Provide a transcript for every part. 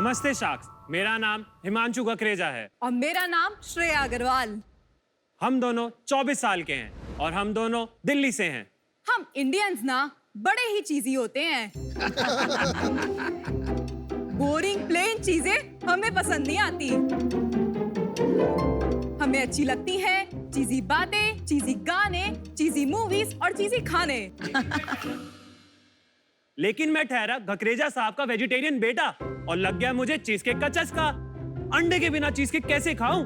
नमस्ते शाक्स, मेरा नाम हिमांशु ककरेजा है और मेरा नाम श्रेया अग्रवाल। हम दोनों 24 साल के हैं और हम दोनों दिल्ली से हैं। हम इंडियंस ना बड़े ही चीजी होते हैं। बोरिंग प्लेन चीजें हमें पसंद नहीं आती। हमें अच्छी लगती हैं चीजी बातें, चीजी गाने, चीजी मूवीज और चीजी खाने। लेकिन मैं ठहरा ककरेजा साहब का वेजिटेरियन बेटा और लग गया मुझे चीज केक का चस्का। अंडे के बिना चीज केक कैसे खाऊं?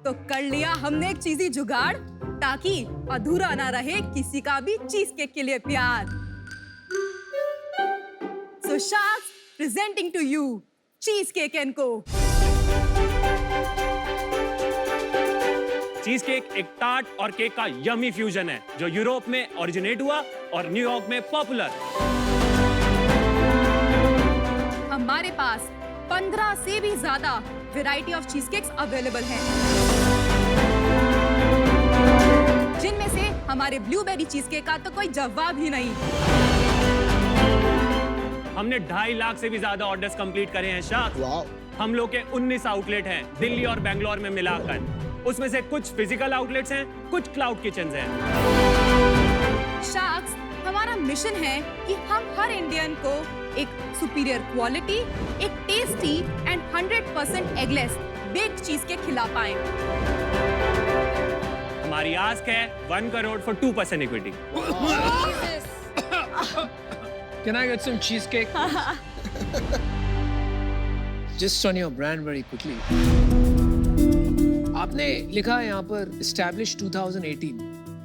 तो कर लिया हमने एक चीजी जुगाड़ ताकि अधूरा ना रहे किसी का भी चीज केक के लिए प्यार। So Sharks presenting to you Cheesecake & Co. Cheese cake एक टार्ट और केक का यमी फ्यूजन है जो यूरोप में ओरिजिनेट हुआ और न्यूयॉर्क में पॉपुलर। हमारे पास 15 से भी ज्यादा वैरायटी ऑफ चीज केक्स अवेलेबल हैं, जिनमें से हमारे ब्लूबेरी चीज केक का तो कोई जवाब ही नहीं। हमने 2.5 लाख से भी ज्यादा ऑर्डर्स कंप्लीट करे हैं शाक्स। हम लोग के 19 आउटलेट हैं दिल्ली और बेंगलोर में मिलाकर। उसमें से कुछ फिजिकल आउटलेट्स हैं, कुछ क्लाउड किचन्स हैं। शार्क्स, हमारा मिशन है कि हम हर इंडियन को एक सुपीरियर क्वालिटी, एक tasty and 100% eggless baked cheese cake खिला पाएं। हमारी आस्क है 1 crore for 2% equity. Can I get some cheesecake? Just on your brand very quickly. आपने लिखा है यहाँ पर established 2018.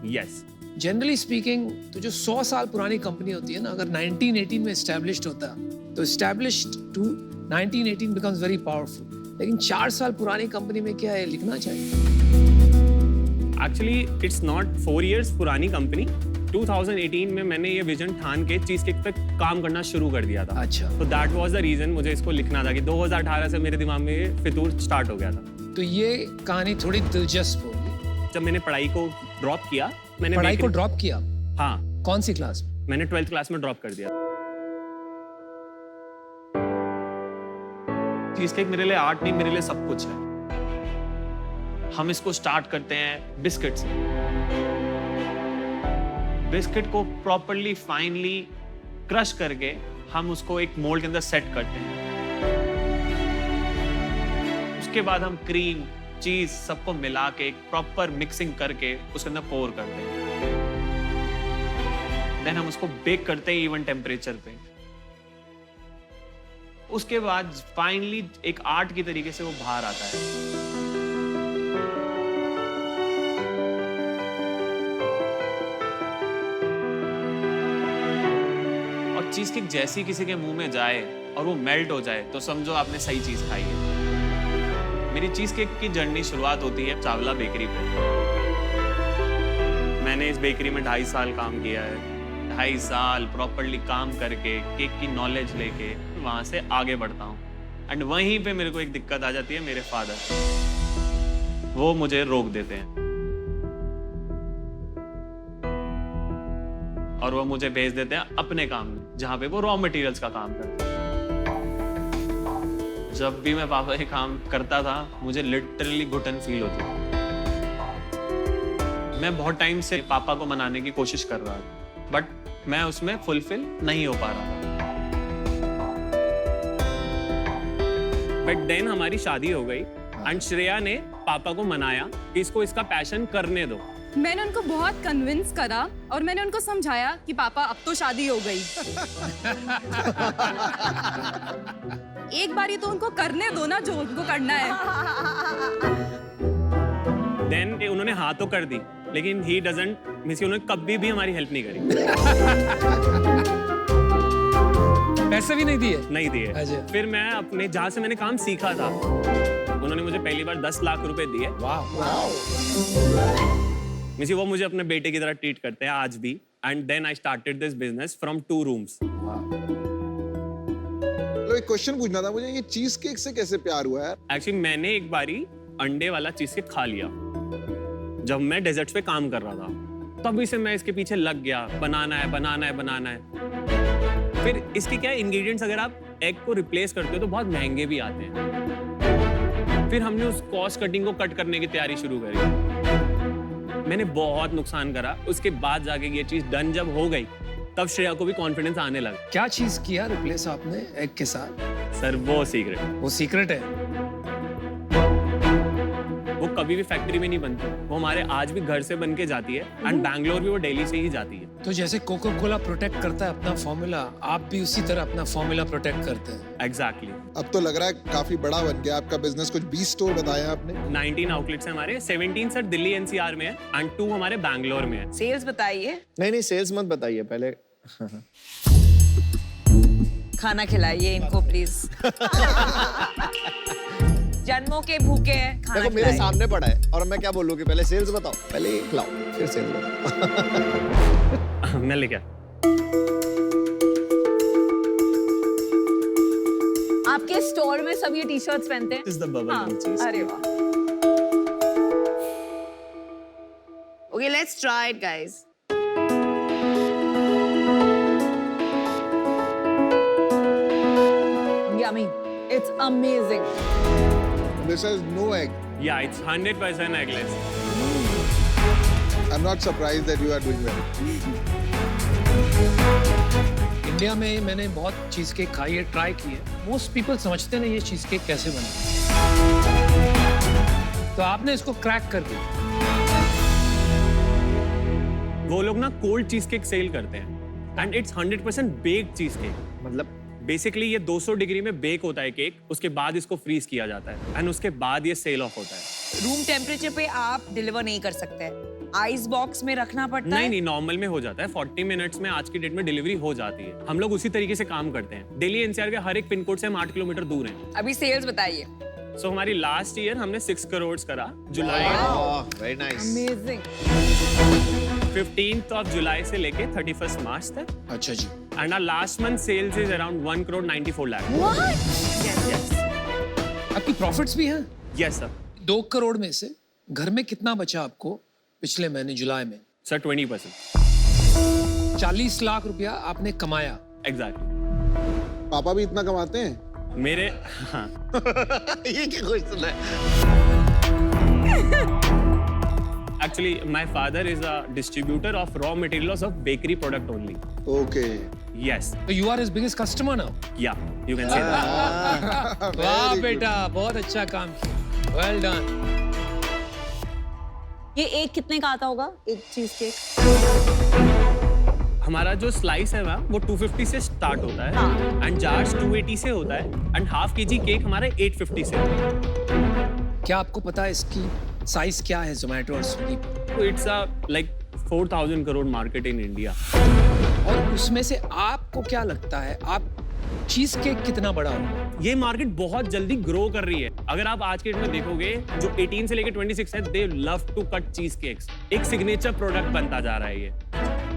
यस। Generally speaking, तो जो 100 साल पुरानी कंपनी होती है ना, अगर 1918 में established होता, तो established to 1918 becomes very powerful. लेकिन 4 साल पुरानी कंपनी में क्या है लिखना चाहिए? एक्चुअली इट्स नॉट 4 years पुरानी कंपनी। 2018 में मैंने ये विजन ठान के चीज केक पे काम करना शुरू कर दिया था। अच्छा। तो दैट वाज द रीजन मुझे इसको लिखना था कि 2018 से मेरे दिमाग में ये फितूर स्टार्ट हो गया था। तो ये कहानी थोड़ी दिलचस्प होगी। जब मैंने पढ़ाई को ड्रॉप किया, मैंने पढ़ाई को ड्रॉप किया? हाँ। कौन सी क्लास? मैंने 12th क्लास में ड्रॉप कर दिया। चीज केक मेरे लिए आर्ट नहीं, मेरे लिए सब कुछ है। हम इसको स्टार्ट करते हैं बिस्किट से। बिस्किट को प्रॉपर्ली फाइनली क्रश करके हम उसको एक मोल्ड के अंदर सेट करते हैं। उसके बाद हम क्रीम, चीज सबको मिला के एक प्रॉपर मिक्सिंग करके उसके अंदर पोर करते हैं। देन हम उसको बेक करते हैं इवन टेम्परेचर पे। उसके बाद फाइनली एक आर्ट की तरीके से वो बाहर आता है। और चीज केक जैसी किसी के मुंह में जाए और वो मेल्ट हो जाए तो समझो आपने सही चीज खाई है। मेरी चीज केक की जर्नी शुरुआत होती है चावला बेकरी पे। मैंने इस बेकरी में 2.5 साल काम किया है। 2.5 साल प्रॉपर्ली काम करके केक की नॉलेज लेके वहां से आगे बढ़ता हूँ। एंड वहीं पे मेरे को एक दिक्कत आ जाती है, मेरे फादर वो मुझे रोक देते हैं और वो मुझे भेज देते हैं अपने काम में, जहाँ पे वो रॉ मटेरियल्स का काम करते हैं। जब भी मैं पापा के काम करता था मुझे लिटरली घुटन फील होती थी। मैं बहुत टाइम से पापा को मनाने की कोशिश कर रहा था, बट मैं उसमें फुलफिल नहीं हो पा रहा था। बट देन हमारी शादी हो गई एंड श्रेया ने पापा को मनाया कि इसको इसका पैशन करने दो। मैंने उनको बहुत कन्विंस करा और मैंने उनको समझाया कि पापा अब तो शादी हो गई। एक बार ही तो उनको करने दो ना जो उनको करना है। देन उन्होंने हाँ तो कर दी, लेकिन ही डजंट मींस उन्होंने कभी भी हमारी हेल्प नहीं करी। पैसे भी नहीं दिए? नहीं दिए। फिर मैं अपने जहाँ से मैंने काम सीखा था, उन्होंने मुझे पहली बार 10 लाख रुपए दिए। मींस वो मुझे अपने बेटे की तरह ट्रीट करते हैं आज भी। And then I started this business from 2 rooms। एक क्वेश्चन पूछना था मुझे, ये चीज केक से कैसे प्यार हुआ है? एक्चुअली मैंने एक बारी अंडे वाला चीज केक खा लिया जब मैं डेजर्ट्स पे काम कर रहा था। तभी से मैं इसके पीछे लग गया, बनाना है बनाना है बनाना है। फिर इसके क्या इंग्रेडिएंट्स अगर आप एग को रिप्लेस करते हो तो बहुत महंगे भी आते हैं। फिर हमने उस कॉस्ट कटिंग को कट करने की तैयारी शुरू करी। मैंने बहुत नुकसान करा, उसके बाद जाके ये चीज डन जब हो गई तब श्रेया को भी कॉन्फिडेंस आने लगा। क्या चीज किया रिप्लेस आपने एग के साथ? सर वो सीक्रेट, वो सीक्रेट है। वो कभी भी फैक्ट्री में नहीं बनती, वो हमारे आज भी घर से बन के जाती है एंड बैंगलोर भी वो दिल्ली से ही जाती है। तो जैसे कोका कोला प्रोटेक्ट करता है अपना फॉर्मूला, आप भी उसी तरह अपना फॉर्मूला प्रोटेक्ट करते हैं। एग्जैक्टली। अब तो लग रहा है काफी बड़ा बन गया आपका बिजनेस। कुछ 20 स्टोर बताया आपने। 19 आउटलेट्स हैं हमारे, 17 सर दिल्ली एनसीआर में है एंड 2 हमारे बैंगलोर में है। सेल्स बताइए। नहीं सेल्स मत बताइए पहले। खाना खिलाइए इनको प्लीज। जन्मों के भूखे हैं, खाना देखो मेरे सामने पड़ा है और मैं क्या बोलूं कि पहले सेल्स बताओ, पहले ये खिलाओ फिर सेल्स बताओ। मैं ले क्या? आपके स्टोर में सब ये टी शर्ट्स पहनते हैं? This is the bubble हाँ, gum cheese. अरे वाह। Okay, let's try it, guys. Yummy. It's amazing. This has no egg. Yeah, it's 100% eggless. I'm not surprised that you are doing well. India में मैंने बहुत cheese cake खाई है, try की है। मोस्ट पीपल समझते नहीं ये चीज केक कैसे बना, तो आपने इसको क्रैक कर दिया। वो लोग ना कोल्ड चीज केक सेल करते हैं and it's 100% baked cheese cake. मतलब बेसिकली ये 200 डिग्री में बेक होता है केक, उसके बाद इसको फ्रीज किया जाता है एंड उसके बाद ये सेल ऑफ होता है। रूम टेम्परेचर पे आप डिलीवर नहीं कर सकते, आइस बॉक्स में रखना पड़ता है। नहीं नॉर्मल में हो जाता है, 40 मिनट्स में आज की डेट में डिलीवरी हो जाती है। हम लोग उसी तरीके से काम करते हैं। दिल्ली एनसीआर के हर एक पिन कोड से हम 8 किलोमीटर दूर हैं। अभी सेल्स बताइए। सो हमारी लास्ट ईयर हमने 6 करोड़ करा जुलाई, very nice. Amazing. 15th of July से लेके 31st मार्च तक। अच्छा जी। And our last month sales is around 1 crore 94 lakh. आपकी प्रॉफिट्स भी हैं? Yes sir. 2 करोड़ में से घर में कितना बचा आपको पिछले महीने जुलाई में? सर 20%। 40 लाख रुपया आपने कमाया। एग्जैक्टली। पापा भी इतना कमाते हैं? मेरे हाँ। ये क्या क्वेश्चन है? Actually, my father is a distributor of raw materials of bakery product only. Okay. Yes. तो you are his biggest customer now. Yeah, you can say that. वाह बेटा, बहुत अच्छा काम किया। Well done. ये एक कितने का आता होगा, एक चीज केक? हमारा जो स्लाइस है मैम वो 250 से स्टार्ट होता है एंड जार्स 280 से होता है एंड हाफ केजी केक हमारा 850 से होता है। क्या आपको पता है इसकी साइज क्या है जोमेटो और स्विगी पर? तो it's a like 4000 crore market in India. और उसमें से आपको क्या लगता है आप चीज केक कितना बड़ा होगा? ये मार्केट बहुत जल्दी ग्रो कर रही है। अगर आप आज के डेट में देखोगे जो 18 से लेके 26 है, दे लव टू कट चीज केक्स। एक सिग्नेचर प्रोडक्ट बनता जा रहा है ये।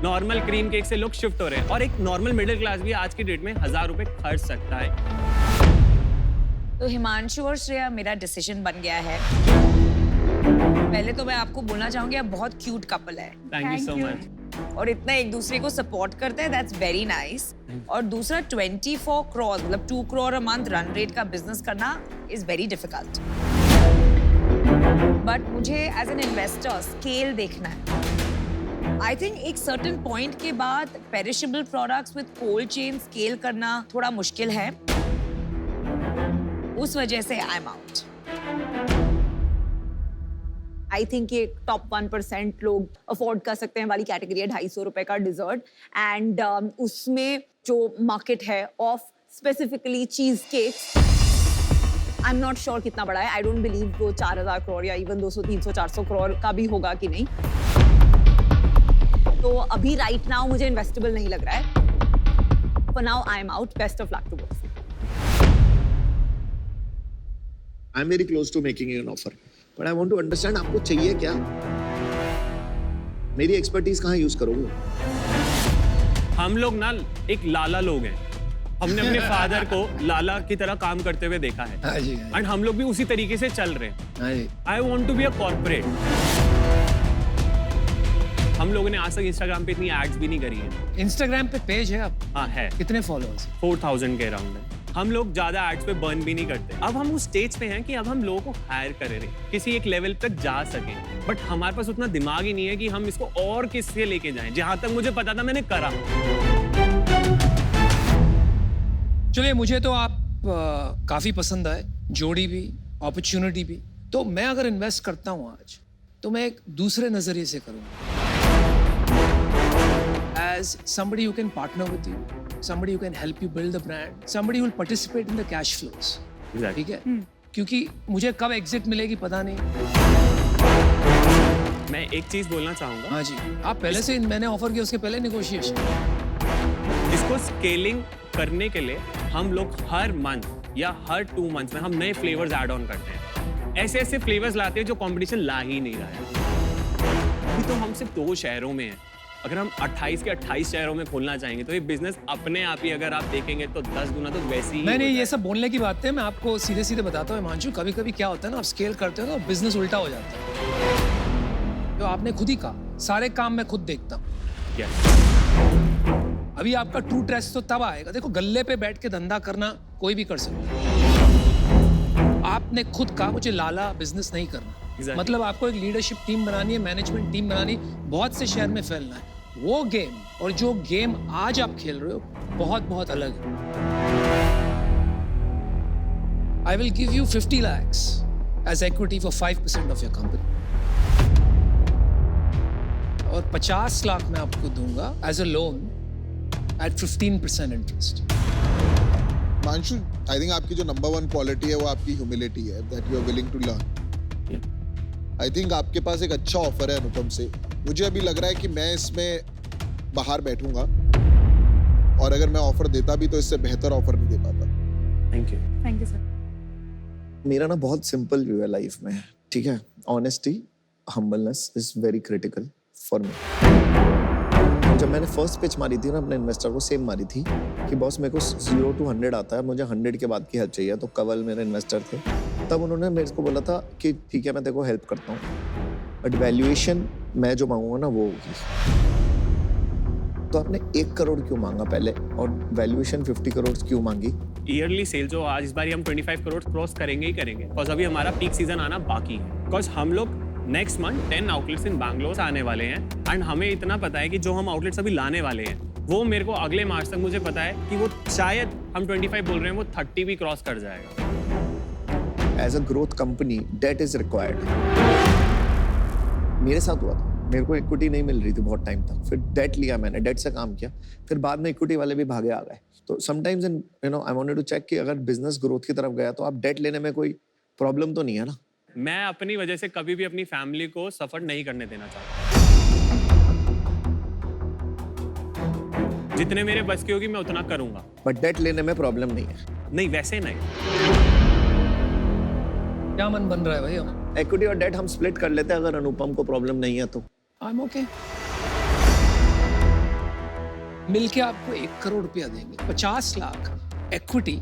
नॉर्मल क्रीम केक से लोग शिफ्ट हो रहे हैं और एक नॉर्मल मिडिल क्लास भी आज की डेट में 1000 रुपए खर्च सकता है। तो हिमांशु और श्रेया, मेरा डिसीजन बन गया है। पहले तो मैं आपको बोलना चाहूंगी आप बहुत क्यूट कपल है। Thank you so much. और इतना एक दूसरे को सपोर्ट करते हैं, दैट्स वेरी नाइस। और दूसरा 24 करोड़ मतलब 2 crore a month run rate का बिजनेस करना इज वेरी डिफिकल्ट। बट मुझे एज एन इन्वेस्टर स्केल देखना है। आई थिंक एक सर्टेन पॉइंट के बाद perishable products with cold chain scale करना थोड़ा मुश्किल है, उस वजह से आई एम आउट। आई थिंक ये टॉप 1% लोग अफोर्ड कर सकते हैं वाली कैटेगरी है 250 रुपए का डिजर्ट। एंड उसमें जो मार्केट है ऑफ स्पेसिफिकली चीज cakes, I am not sure कितना बड़ा है। आई डोंट बिलीव वो 4000 करोड़ या इवन 200 300 400 करोड़ का भी होगा कि नहीं। तो अभी राइट नाउ मुझे इन्वेस्टेबल नहीं लग रहा है। For now I am out. Best of luck to both. I am very close to making you an offer, but I want to understand आपको चाहिए क्या? मेरी एक्सपर्टीज कहाँ यूज करोगे? हम लोग ना एक लाला लोग हैं। हमने अपने फादर को लाला की तरह काम करते हुए देखा है हाँ जी। एंड हम लोग भी उसी तरीके से चल रहे हैं। हाँ जी। I want to be a corporate. हम लोगों ने आज तक इंस्टाग्राम पे इतनी एड्स भी नहीं करी है। इंस्टाग्राम पे पेज है आप? हाँ है, कितने फॉलोअर्स? 4000 के अराउंड है। हम लोग ज्यादा एड्स पे बर्न भी नहीं करते। अब हम उस स्टेज पे हैं कि अब हम लोगों को हायर कर रहे हैं, किसी एक लेवल तक जा सके, बट हमारे पास उतना दिमाग ही नहीं है कि हम इसको और किससे लेके जाएं। जहां तक मुझे पता था मैंने करा। चलिए, मुझे तो आप काफी पसंद आए, जोड़ी भी, अपॉर्चुनिटी भी। तो मैं अगर इन्वेस्ट करता हूँ आज, तो मैं एक दूसरे नजरिए से करूँगा। As somebody who can partner with you, somebody who can help you build the brand, somebody who will participate in the cash flows. Exactly. ठीक है? क्योंकि मुझे कब एग्जिट मिलेगी पता नहीं। मैं एक चीज बोलना चाहूंगा, हाँ जी, आप पहले से, मैंने ऑफर किया उसके पहले नेगोशिएशन। इसको स्केलिंग करने के लिए हम लोग हर मंथ या हर 2 मंथ्स में हम नए फ्लेवर्स ऐड ऑन करते हैं। ऐसे ऐसे फ्लेवर्स लाते हैं जो कंपटीशन ला ही नहीं रहा है। अभी तो हम सिर्फ 2 शहरों में हैं। अगर हम 28 के 28 शहरों में खोलना चाहेंगे तो ये बिजनेस अपने आप ही, अगर आप देखेंगे तो 10 गुना तो वैसे ही। नहीं, ये सब बोलने की बात है। मैं आपको सीधे सीधे बताता हूँ हिमांशु, कभी कभी क्या होता है ना, आप स्केल करते हो तो बिजनेस उल्टा हो जाता है। तो आपने खुद ही कहा, सारे काम मैं खुद देखता हूँ। अभी आपका ट्रू टेस्ट तो तब आएगा। देखो, गल्ले पे बैठ के धंधा करना कोई भी कर सकता है। आपने खुद कहा मुझे लाला बिजनेस नहीं करना। Exactly. मतलब आपको एक लीडरशिप टीम बनानी है, मैनेजमेंट टीम बनानी, बहुत से शहर में फैलना है। वो गेम और जो गेम आज आप खेल रहे हो बहुत बहुत अलग है। I will give you 50 lakhs as equity for 5% of your company. और 50 लाख मैं आपको दूंगा as a loan at 15% interest. Manshu, I think आपकी जो नंबर 1 क्वालिटी है वो आपकी ह्यूमिलिटी है, that you are willing to learn. I think आपके पास एक अच्छा ऑफर है अनुपम से। मुझे अभी लग रहा है कि मैं इसमें बाहर बैठूंगा, और अगर मैं ऑफर देता भी तो इससे बेहतर ऑफर नहीं दे पाता। Thank you sir. मेरा ना बहुत सिंपल व्यू है लाइफ में, ठीक है? Honesty, humbleness is very critical for me. जब मैंने फर्स्ट पिच मारी थी ना अपने इन्वेस्टर को, सेम मारी थी कि बॉस मेरे को 0 to 100 आता है, मुझे 100 के बाद की हेल्प चाहिए। तो कवल मेरे इन्वेस्टर थे, तब उन्होंने मेरे को बोला था कि ठीक है मैं तेरे को हेल्प करता हूँ, बट वैल्यूएशन मैं जो मांगूंगा ना वो होगी। तो आपने 1 करोड़ क्यों मांगा पहले, और वैल्यूएशन 50 करोड़ क्यों मांगी? ईयरली सेल जो आज इस बार हम 25 करोड़ क्रॉस करेंगे ही करेंगे, बिकॉज अभी हमारा पीक सीजन आना बाकी है। बिकॉज हम लोग नेक्स्ट मंथ 10 आउटलेट्स इन बैंगलोर आने वाले हैं, एंड हमें इतना पता है कि जो हम आउटलेट्स अभी लाने वाले हैं वो मेरे को अगले मार्च तक मुझे पता है कि वो शायद हम 25 बोल रहे हैं, वो 30 भी क्रॉस कर जाएगा। As a growth company debt is required. मेरे साथ हुआ था, मेरे को इक्विटी नहीं मिल रही थी बहुत टाइम तक, फिर डेट लिया मैंने, डेट से काम किया, फिर बाद में इक्विटी वाले भी भागे आ गए। तो sometimes in I wanted to check कि अगर बिजनेस ग्रोथ की तरफ गया तो आप डेट लेने में कोई प्रॉब्लम तो नहीं है ना? मैं अपनी वजह से कभी भी अपनी फैमिली को सफर नहीं करने देना चाहता। जितने मेरे बस की होगी मैं उतना करूंगा, बट डेट लेने में प्रॉब्लम नहीं है। नहीं वैसे नहीं। क्या मन बन रहा है भाई हम? इक्विटी और डेट हम स्प्लिट कर लेते हैं अगर अनुपम को प्रॉब्लम नहीं है तो। I'm okay. मिलके आपको 1 करोड़ रुपया देंगे, 50 lakh equity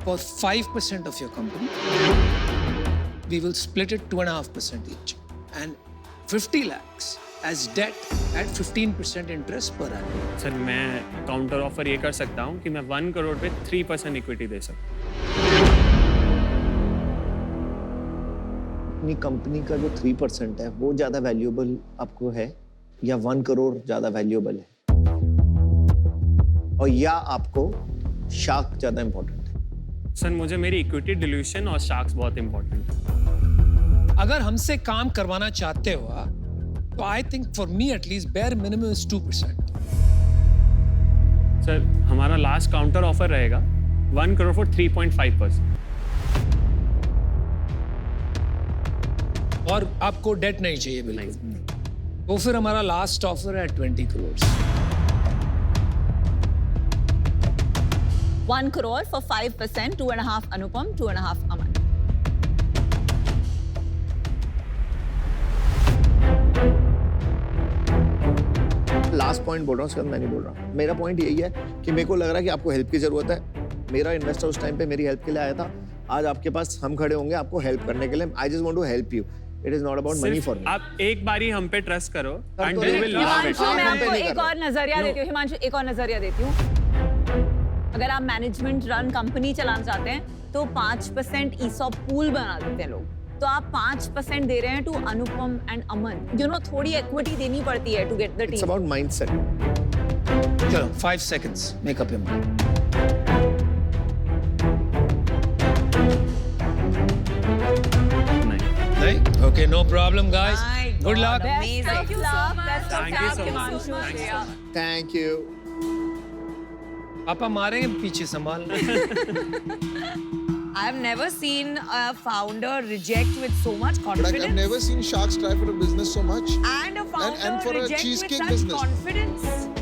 for 5% of your company. We will split it 2.5% each, and 50 lakhs as debt at 15% interest per annum. Sir मैं काउंटर ऑफर ये कर सकता हूँ कि मैं 1 करोड़ पे 3% इक्विटी दे सकता हूँ। अपनी कंपनी का जो 3% है वो ज्यादा वैल्यूएबल आपको है, या 1 करोड़ ज्यादा वैल्यूएबल है, और या आपको शार्क ज्यादा इंपॉर्टेंट है? सर मुझे मेरी इक्विटी डिल्यूशन और शार्क्स बहुत इंपॉर्टेंट है। अगर हमसे काम करवाना चाहते हो आप, तो I think for me at least bare minimum is 2%. Sir हमारा लास्ट काउंटर ऑफर रहेगा 1 करोड़ फॉर 3.5%। और आपको डेट नहीं चाहिए बिल्कुल। तो फिर हमारा लास्ट ऑफर है 20 crore. 1 crore for 5%, 2.5 Anupam, 2.5 Aman. Last point बोल रहा हूँ, उसके बाद मैं नहीं बोल रहा। मेरा पॉइंट यही है कि मेरे को लग रहा है कि आपको हेल्प की जरूरत है। मेरा इन्वेस्टर उस टाइम पे मेरी हेल्प के लिए आया था, आज आपके पास हम खड़े होंगे आपको हेल्प करने के लिए। I just want to help you, it is not about money for me. आप एक बारी हम पे ट्रस्ट करो एंड तो we will love it. Himanshu, मैं आपको एक और नजरिया देती हूँ। हिमांशु, एक और नजरिया देती हूँ। अगर आप मैनेजमेंट रन कंपनी चलाना चाहते हैं तो 5% ESOP पूल बना देते हैं लोग, तो आप 5% दे रहे हैं to Anupam and Aman, you know थोड़ी इक्विटी देनी पड़ती है to get the It's team. about mindset. चलो 5 seconds, make up your mind. नहीं नहीं? Okay, no problem, guys. My Good God, luck. amazing. Best of luck. Best of Thank you luck, so much. Himanshu, Thank you so Shreya. much. Thank you. पापा मारेंगे पीछे संभाल. I've never seen a founder reject with so much But I've confidence. never seen sharks try for a business so much. And a founder and for a reject with cheesecake such business. confidence.